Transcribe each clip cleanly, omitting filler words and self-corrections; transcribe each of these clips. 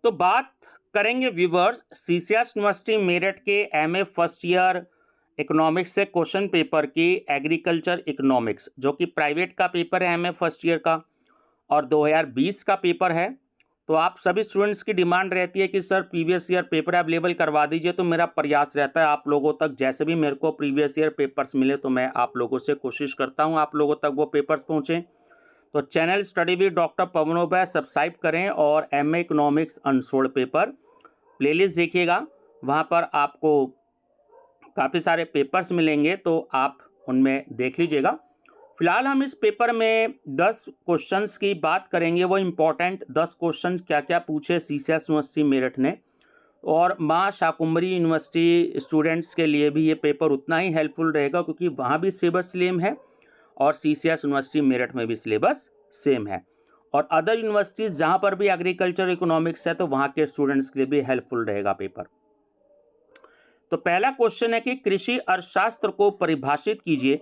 तो बात करेंगे व्यूवर्स सीसीएस यूनिवर्सिटी मेरठ के एमए फर्स्ट ईयर इकोनॉमिक्स से क्वेश्चन पेपर की एग्रीकल्चर इकोनॉमिक्स, जो कि प्राइवेट का पेपर है एमए फर्स्ट ईयर का और 2020 का पेपर है। तो आप सभी स्टूडेंट्स की डिमांड रहती है कि sir previous year paper available करवा दीजिए। तो मेरा प्रयास रहता है आप लोगों तक जैसे भी मेरे को प्रीवियस ईयर पेपर्स मिले तो मैं आप लोगों से कोशिश करता हूं आप लोगों तक वो पेपर्स पहुंचे। तो चैनल स्टडी विद डॉक्टर पवनोभाई सब्सक्राइब करें और MA economics unsolved paper playlist देखिएगा, वहाँ पर आपको काफ़ी सारे पेपर्स मिलेंगे तो आप उनमें देख लीजिएगा। फिलहाल हम इस पेपर में 10 क्वेश्चंस की बात करेंगे, वो इम्पोर्टेंट 10 क्वेश्चंस क्या क्या पूछे सीसीएस यूनिवर्सिटी मेरठ ने, और माँ शाकुंभरी यूनिवर्सिटी स्टूडेंट्स के लिए भी ये पेपर उतना ही हेल्पफुल रहेगा क्योंकि वहाँ भी सिलेबस सेम है और सीसीएस यूनिवर्सिटी मेरठ में भी सिलेबस सेम है, और अदर यूनिवर्सिटीज़ जहाँ पर भी एग्रीकल्चर इकोनॉमिक्स है तो वहाँ के स्टूडेंट्स के लिए भी हेल्पफुल रहेगा पेपर। तो पहला क्वेश्चन है कि कृषि अर्थशास्त्र को परिभाषित कीजिए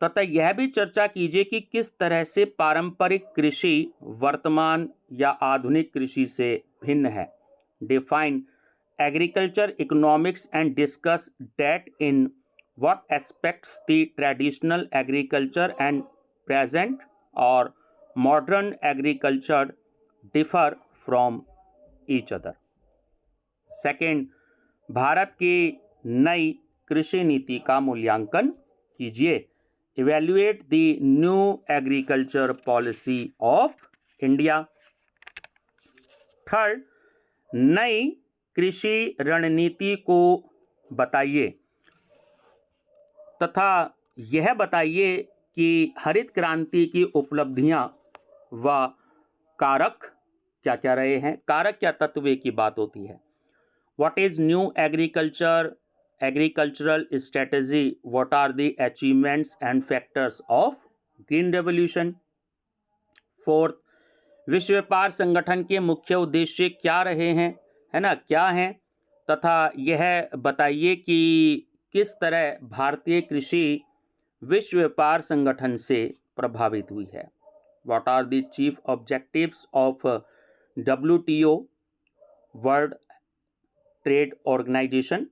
तथा यह भी चर्चा कीजिए कि किस तरह से पारंपरिक कृषि वर्तमान या आधुनिक कृषि से भिन्न है। Define agriculture economics and discuss that in what aspects the traditional agriculture and present or modern agriculture differ from each other. Second, Bharat की नई कृषि नीति का मूल्यांकन कीजिए। Evaluate the new agriculture policy of India. Third, नई कृषि रणनीति को बताइए तथा यह बताइए कि हरित क्रांति की उपलब्धियां व कारक क्या क्या रहे हैं। कारक क्या तत्व की बात होती है। What is new agricultural strategy, what are the achievements and factors of green revolution. Fourth, विश्व व्यापार संगठन के मुख्य उद्देश्य क्या रहे हैं, है ना, क्या हैं, तथा यह बताइए कि किस तरह भारतीय कृषि विश्व व्यापार संगठन से प्रभावित हुई है। What are the chief objectives of WTO, World Trade Organisation.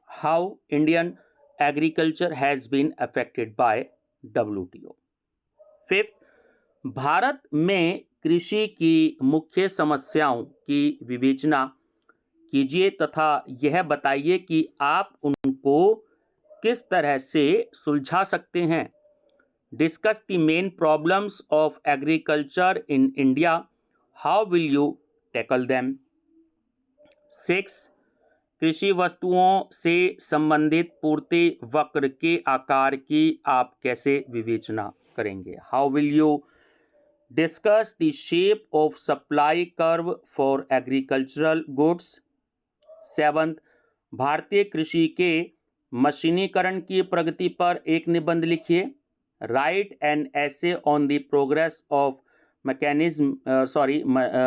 How Indian agriculture has been affected by WTO। Fifth, Bharat में कृषि की मुख्य समस्याओं की विवेचना कीजिए तथा यह बताइए कि आप उनको किस तरह से सुलझा सकते हैं। Discuss the main problems of agriculture in India, how will you tackle them. Six, कृषि वस्तुओं से संबंधित पूर्ति वक्र के आकार की आप कैसे विवेचना करेंगे। How will you discuss the shape of supply curve for agricultural goods. Seventh, भारतीय कृषि के मशीनीकरण की प्रगति पर एक निबंध लिखिए। Write an essay on the progress of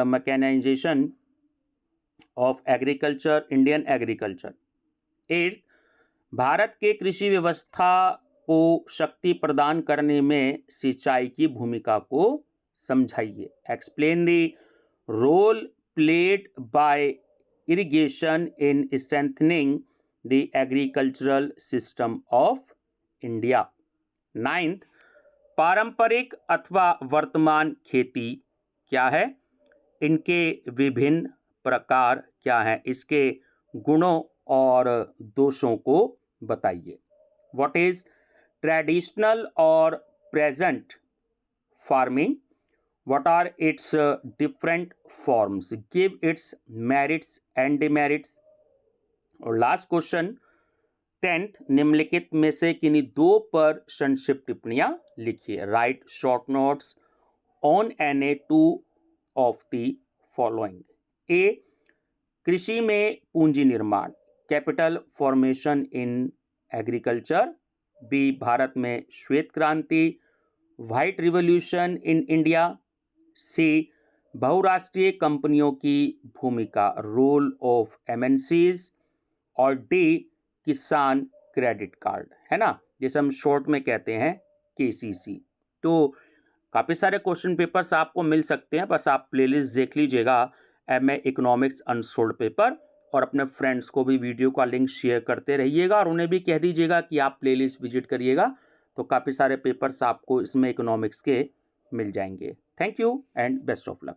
mechanisation of agriculture, Indian agriculture. Eighth, Bharat के कृषि व्यवस्था को शक्ति प्रदान करने में सिंचाई की भूमिका को समझाइए। Explain the role played by irrigation in strengthening the agricultural system of India. Ninth, पारंपरिक अथवा वर्तमान खेती क्या है, इनके विभिन्न प्रकार क्या हैं, इसके गुणों और दोषों को बताइए। What is traditional और present farming? What are its different forms? Give its merits and demerits. और लास्ट क्वेश्चन 10th, निम्नलिखित में से किन्हीं दो पर संक्षिप्त टिप्पणियां लिखिए। Write short notes on any two of the following. A, कृषि में पूंजी निर्माण, capital formation in agriculture. B, Bharat में श्वेत क्रांति, white revolution in India. C, बहुराष्ट्रीय कंपनियों की भूमिका, रोल ऑफ MNCs। और डी, किसान क्रेडिट कार्ड, है ना, जिसे हम शॉर्ट में कहते हैं KCC। तो काफ़ी सारे क्वेश्चन पेपर्स आपको मिल सकते हैं, बस आप प्लेलिस्ट देख लीजिएगा। MA इकोनॉमिक्स अनसोल्ड पेपर, और अपने फ्रेंड्स को भी वीडियो का लिंक शेयर करते रहिएगा और उन्हें भी कह दीजिएगा कि आप प्लेलिस्ट विजिट करिएगा, तो काफ़ी सारे पेपर्स आपको इसमें इकोनॉमिक्स के मिल जाएंगे। Thank you and best of luck.